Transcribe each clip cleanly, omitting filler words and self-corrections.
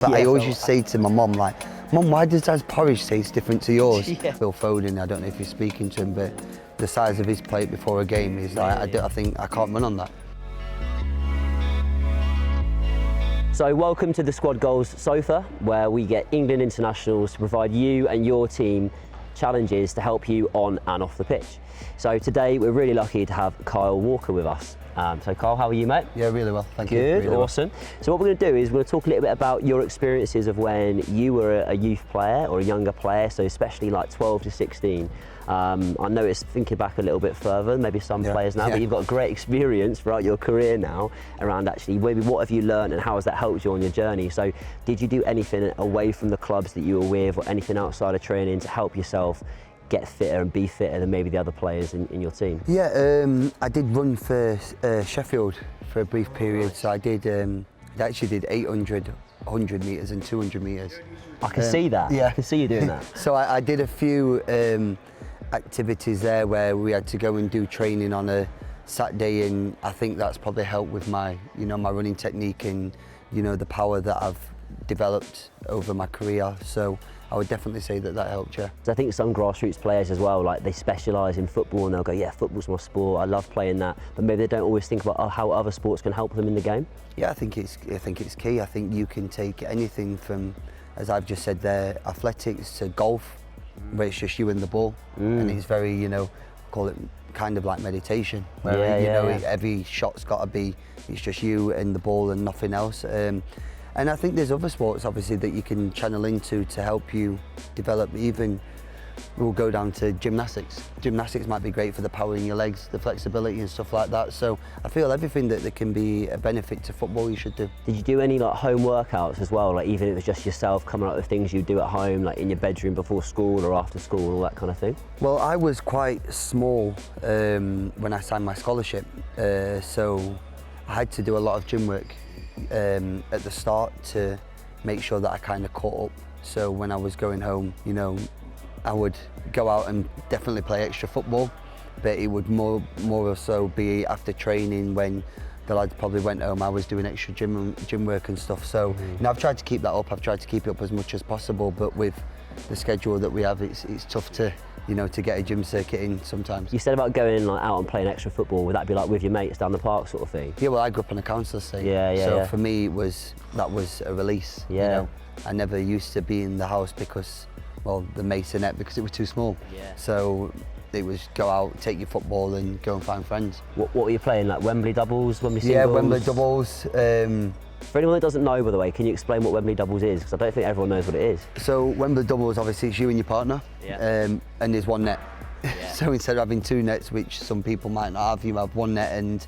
But I always used to say to my mum, like, Mum, why does Dad's porridge taste different to yours? Phil Foden, I don't know if you're speaking to him, but the size of his plate before a game is like, I think I can't run on that. So welcome to the Squad Goals Sofa, where we get England internationals to provide you and your team challenges to help you on and off the pitch. So today we're really lucky to have Kyle Walker with us. So Kyle, how are you, mate? Yeah, really well, thank you. Good, really awesome. Well. So what we're going to do is we're going to talk a little bit about your experiences of when you were a youth player or a younger player, so especially like 12 to 16. I know it's thinking back a little bit further, maybe some players now, but you've got great experience throughout your career now around actually maybe what have you learned and how has that helped you on your journey. So did you do anything away from the clubs that you were with or anything outside of training to help yourself get fitter and be fitter than maybe the other players in your team? Yeah, I did run for Sheffield for a brief period, so I actually did 800, 100 metres and 200 metres. I can see that, I can see you doing that. So I did a few activities there where we had to go and do training on a Saturday, and I think that's probably helped with my, my running technique and, the power that I've developed over my career. So I would definitely say that helped, yeah. So I think some grassroots players as well, like they specialise in football and they'll go, yeah, football's my sport, I love playing that, but maybe they don't always think about how other sports can help them in the game. Yeah, I think it's key. I think you can take anything from, as I've just said there, athletics to golf, where it's just you and the ball, and it's very, call it kind of like meditation, where every shot's got to be, it's just you and the ball and nothing else. And I think there's other sports obviously that you can channel into to help you develop. Even we'll go down to gymnastics. Gymnastics might be great for the power in your legs, the flexibility and stuff like that. So I feel everything that can be a benefit to football you should do. Did you do any like home workouts as well? Like even if it was just yourself coming up with things you do at home, like in your bedroom before school or after school, all that kind of thing? Well, I was quite small when I signed my scholarship, so I had to do a lot of gym work at the start to make sure that I kind of caught up. So when I was going home, I would go out and definitely play extra football, but it would more or so be after training when the lads probably went home. I was doing extra gym work and stuff. So I've tried to keep that up. I've tried to keep it up as much as possible, but with the schedule that we have, it's tough to to get a gym circuit in sometimes. You said about going like out and playing extra football. Would that be like with your mates down the park sort of thing? Yeah, well, I grew up on a council estate. So for me, that was a release. I never used to be in the house because, well, the masonette, because it was too small. So it was go out, take your football and go and find friends. What were you playing, like Wembley Doubles, Wembley Singles? Yeah, Wembley Doubles. For anyone that doesn't know, by the way, can you explain what Wembley Doubles is? Because I don't think everyone knows what it is. So Wembley Doubles, obviously, it's you and your partner, and there's one net. So instead of having two nets, which some people might not have, you have one net and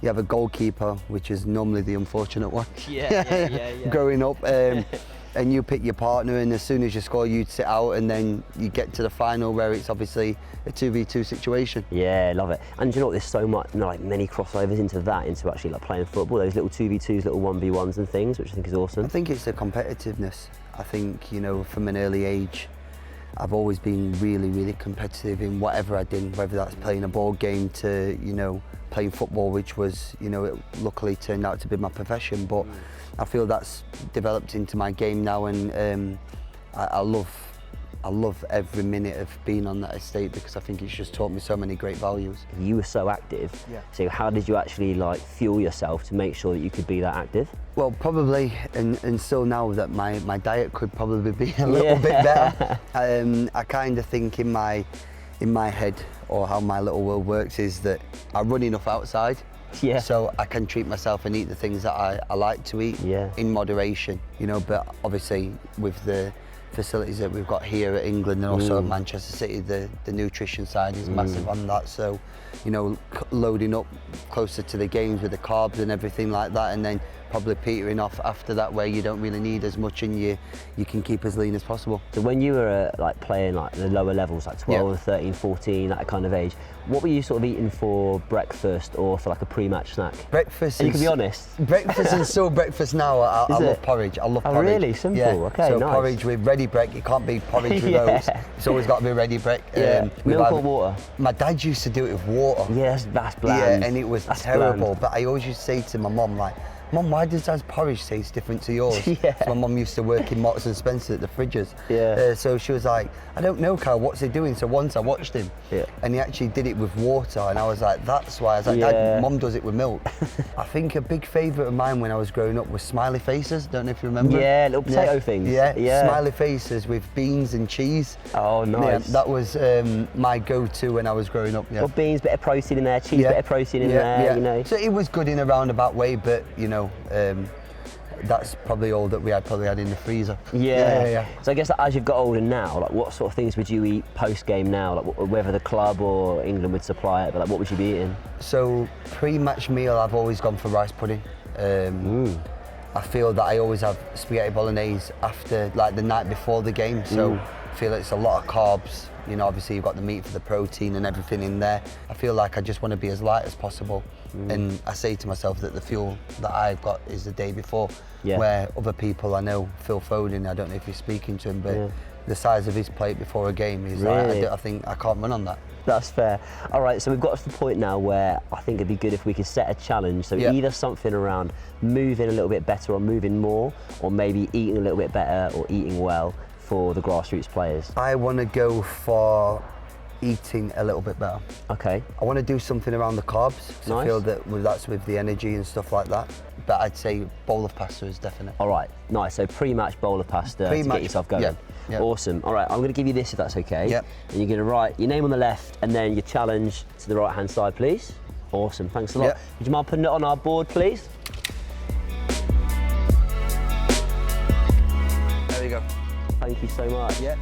you have a goalkeeper, which is normally the unfortunate one. Growing up. And you pick your partner, and as soon as you score, you'd sit out, and then you get to the final where it's obviously a 2v2 situation. Yeah, love it. And do you know what, there's so much, like many crossovers into actually like playing football, those little 2v2s, little 1v1s and things, which I think is awesome. I think it's the competitiveness. I think, from an early age, I've always been really, really competitive in whatever I did, whether that's playing a board game to, playing football, which was, it luckily turned out to be my profession. But I feel that's developed into my game now, and I love every minute of being on that estate because I think it's just taught me so many great values. You were so active, so how did you actually like fuel yourself to make sure that you could be that active? Well, probably, and still now that my diet could probably be a little bit better. I kind of think in my head, or how my little world works, is that I run enough outside. So I can treat myself and eat the things that I like to eat in moderation, but obviously with the facilities that we've got here at England and also at Manchester City, the nutrition side is massive on that. So, loading up closer to the games with the carbs and everything like that, and then probably petering off after that where you don't really need as much and you can keep as lean as possible. So when you were like playing like the lower levels, like 12, 13, 14, that kind of age, what were you sort of eating for breakfast or for like a pre-match snack? Breakfast. And you can be honest. Breakfast and still breakfast now. I love porridge. I love porridge. Oh really? Simple. Okay, so nice. Porridge with ready Brek. It can't be porridge with oats. It's always got to be ready Brek. Milk or water? My dad used to do it with water. Yes, that's bland. Yeah, and it was terrible. But I always used to say to my mum, like, Mum, why does Dad's porridge taste different to yours? Yeah. So my mum used to work in Marks and Spencer at the fridges. Yeah. So she was like, I don't know, Carl, what's he doing? So once I watched him, and he actually did it with water, and I was like, that's why. I was like, Dad, Mum does it with milk. I think a big favourite of mine when I was growing up was Smiley faces. Don't know if you remember. Yeah, little potato things. Yeah. Smiley faces with beans and cheese. Oh, nice. Yeah, that was my go-to when I was growing up. Yeah. Well, beans, bit of protein in there, cheese, bit of protein in there, you know. So it was good in a roundabout way, but you know, that's probably all that we probably had in the freezer. Yeah. So I guess that as you've got older now, like what sort of things would you eat post-game now? Like whether the club or England would supply it, but like what would you be eating? So pre-match meal, I've always gone for rice pudding. I feel that I always have spaghetti bolognese after, like the night before the game. So I feel it's a lot of carbs. You know, obviously you've got the meat for the protein and everything in there. I feel like I just want to be as light as possible. And I say to myself that the fuel that I've got is the day before, where other people I know, Phil Foden, I don't know if you're speaking to him, but the size of his plate before a game is like, I think I can't run on that. That's fair. All right, so we've got to the point now where I think it'd be good if we could set a challenge. So either something around moving a little bit better or moving more, or maybe eating a little bit better or eating well for the grassroots players. I want to go for eating a little bit better. Okay. I want to do something around the carbs. So I feel that that's with the energy and stuff like that. But I'd say bowl of pasta is definite. All right, nice. So pre-match bowl of pasta to get yourself going. Yeah. Awesome. All right, I'm going to give you this if that's okay. Yep. And you're going to write your name on the left and then your challenge to the right-hand side, please. Awesome. Thanks a lot. Yep. Would you mind putting it on our board, please? There you go. Thank you so much. Yeah.